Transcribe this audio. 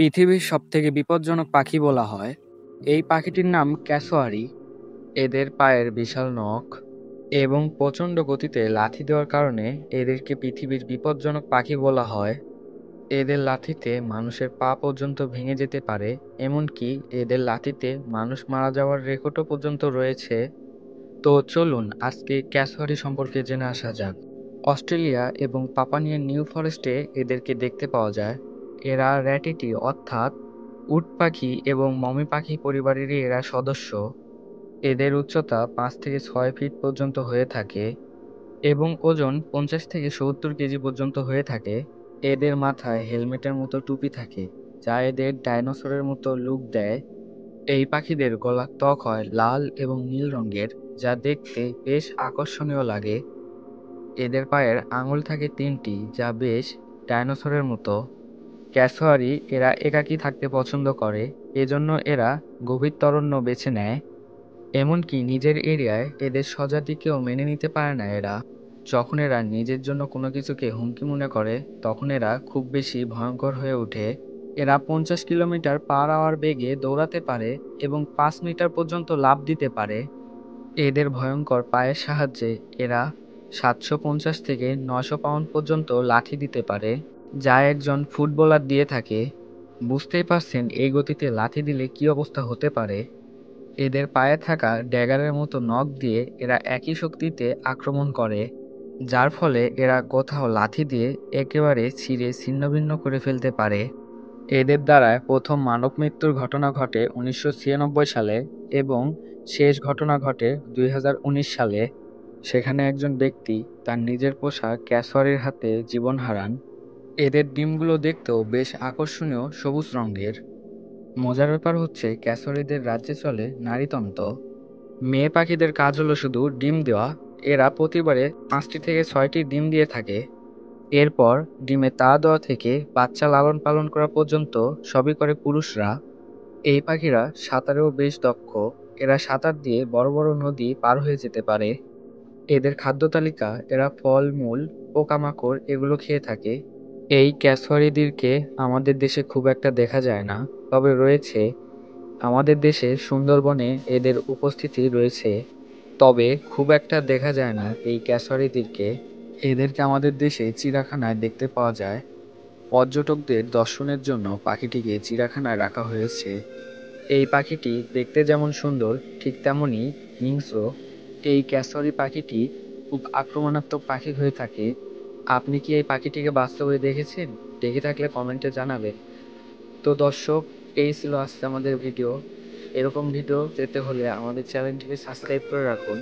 পৃথিবীর সবথেকে বিপজ্জনক পাখি বলা হয়। এই পাখিটির নাম ক্যাসোয়ারি। এদের পায়ের বিশাল নখ এবং প্রচণ্ড গতিতে লাথি দেওয়ার কারণে এদেরকে পৃথিবীর বিপজ্জনক পাখি বলা হয়। এদের লাথিতে মানুষের পা পর্যন্ত ভেঙে যেতে পারে, এমনকি এদের লাথিতে মানুষ মারা যাওয়ার রেকর্ডও পর্যন্ত রয়েছে। তো চলুন আজকে ক্যাসোয়ারি সম্পর্কে জেনে আসা যাক। অস্ট্রেলিয়া এবং পাপুয়া নিউ ফরেস্টে এদেরকে দেখতে পাওয়া যায়। এরা র্যাটিটি অর্থাৎ উট পাখি এবং মমি পাখি পরিবারেরই এরা সদস্য। এদের উচ্চতা 5 থেকে 6 ফিট পর্যন্ত হয়ে থাকে এবং ওজন 50 থেকে 70 কেজি পর্যন্ত হয়ে থাকে। এদের মাথায় হেলমেটের মতো টুপি থাকে, যা এদের ডাইনোসরের মতো লুক দেয়। এই পাখিদের গলার ত্বক হয় লাল এবং নীল রঙের, যা দেখতে বেশ আকর্ষণীয় লাগে। এদের পায়ের আঙুল থাকে 3টি, যা বেশ ডাইনোসরের মতো। ক্যাসোয়ারি এরা একাকী থাকতে পছন্দ করে, এজন্য এরা গভীর অরণ্য বেছে নেয়। এমনকি নিজের এরিয়ায় এদের স্বজাতিকেও মেনে নিতে পারে না এরা। যখন এরা নিজের জন্য কোনো কিছুকে হুমকি মনে করে, তখন এরা খুব বেশি ভয়ঙ্কর হয়ে ওঠে। এরা 50 কিলোমিটার পার আওয়ার বেগে দৌড়াতে পারে এবং 5 মিটার পর্যন্ত লাফ দিতে পারে। এদের ভয়ঙ্কর পায়ের সাহায্যে এরা 750 থেকে 900 পাউন্ড পর্যন্ত লাথি দিতে পারে, যা একজন ফুটবলার দিয়ে থাকে। বুঝতেই পারছেন এই গতিতে লাথি দিলে কি অবস্থা হতে পারে। এদের পায়ে থাকা ড্যাগারের মতো নখ দিয়ে এরা একই শক্তিতে আক্রমণ করে, যার ফলে এরা কোথাও লাথি দিয়ে একেবারে ছিঁড়ে ছিন্নভিন্ন করে ফেলতে পারে। এদের দ্বারা প্রথম মানব মৃত্যুর ঘটনা ঘটে 1996 সালে এবং শেষ ঘটনা ঘটে 2019 সালে। সেখানে একজন ব্যক্তি তার নিজের পোষা ক্যাসোয়ারির হাতে জীবন হারান। এদের ডিমগুলো দেখতেও বেশ আকর্ষণীয় সবুজ রঙের। মজার ব্যাপার হচ্ছে ক্যাসোয়ারিদের রাজ্যে চলে নারীতন্ত্র। মেয়ে পাখিদের কাজ হলো শুধু ডিম দেওয়া। এরা প্রতিবারে 5টি থেকে 6টি ডিম দিয়ে থাকে। এরপর ডিমে তা দেওয়া থেকে বাচ্চা লালন পালন করা পর্যন্ত সবই করে পুরুষরা। এই পাখিরা সাঁতারেও বেশ দক্ষ। এরা সাঁতার দিয়ে বড় বড় নদী পার হয়ে যেতে পারে। এদের খাদ্য তালিকা এরা ফল মূল পোকামাকড় এগুলো খেয়ে থাকে। এই ক্যাসোয়ারিদেরকে আমাদের দেশে খুব একটা দেখা যায় না, তবে রয়েছে। আমাদের দেশে সুন্দরবনে এদের উপস্থিতি রয়েছে, তবে খুব একটা দেখা যায় না এই ক্যাসোয়ারিদেরকে। এদেরকে আমাদের দেশে চিড়িয়াখানায় দেখতে পাওয়া যায়। পর্যটকদের দর্শনের জন্য পাখিটিকে চিড়িয়াখানায় রাখা হয়েছে। এই পাখিটি দেখতে যেমন সুন্দর, ঠিক তেমনই হিংস্র। এই ক্যাসোয়ারি পাখিটি খুব আক্রমণাত্মক পাখি হয়ে থাকে। আপনি কি এই পাখিটিকে বাস্তবে দেখেছেন? দেখে থাকলে কমেন্টে জানাবেন। তো দর্শক, এই ছিল আজকে আমাদের ভিডিও। এরকম ভিডিও পেতে হলে আমাদের চ্যানেলটিকে সাবস্ক্রাইব করে রাখুন।